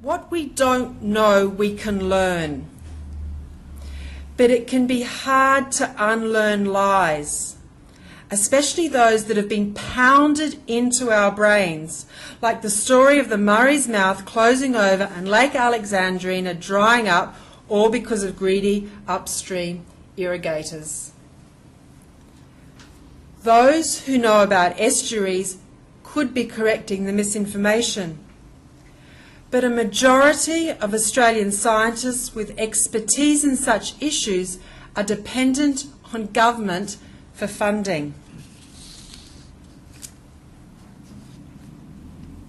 What we don't know, we can learn. But it can be hard to unlearn lies, especially those that have been pounded into our brains, like the story of the Murray's mouth closing over and Lake Alexandrina drying up, all because of greedy upstream irrigators. Those who know about estuaries could be correcting the misinformation, but a majority of Australian scientists with expertise in such issues are dependent on government for funding.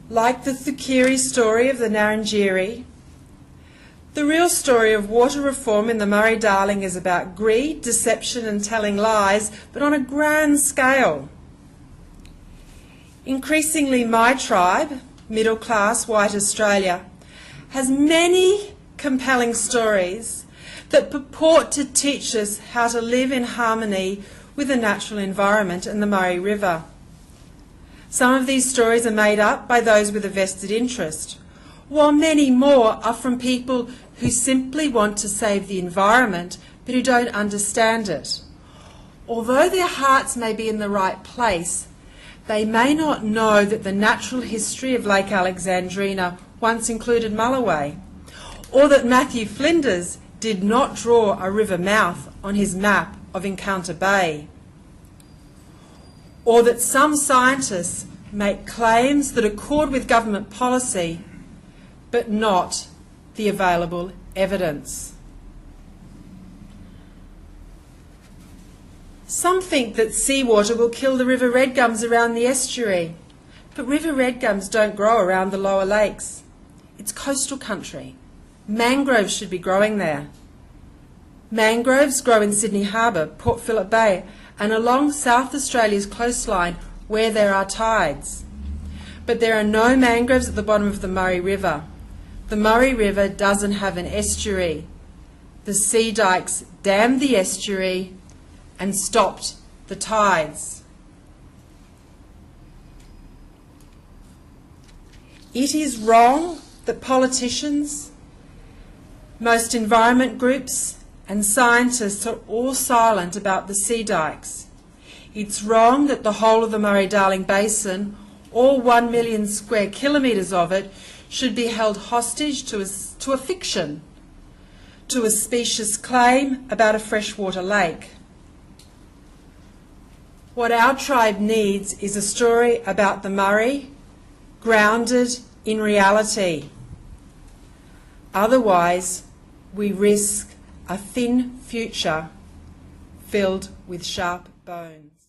Like the Thukiri story of the Ngarrindjeri, the real story of water reform in the Murray-Darling is about greed, deception and telling lies, but on a grand scale. Increasingly, my tribe, middle-class white Australia, has many compelling stories that purport to teach us how to live in harmony with the natural environment and the Murray River. Some of these stories are made up by those with a vested interest, while many more are from people who simply want to save the environment but who don't understand it. Although their hearts may be in the right place, they may not know that the natural history of Lake Alexandrina once included Mulloway, or that Matthew Flinders did not draw a river mouth on his map of Encounter Bay, or that some scientists make claims that accord with government policy, but not the available evidence. Some think that seawater will kill the river red gums around the estuary, but river red gums don't grow around the lower lakes. It's coastal country. Mangroves should be growing there. Mangroves grow in Sydney Harbour, Port Phillip Bay, and along South Australia's coastline where there are tides. But there are no mangroves at the bottom of the Murray River. The Murray River doesn't have an estuary. The sea dikes dammed the estuary and stopped the tides. It is wrong that politicians, most environment groups and scientists are all silent about the sea dikes. It's wrong that the whole of the Murray-Darling Basin, all 1 million square kilometres of it, should be held hostage to a fiction, to a specious claim about a freshwater lake. What our tribe needs is a story about the Murray, grounded in reality. Otherwise, we risk a thin future filled with sharp bones.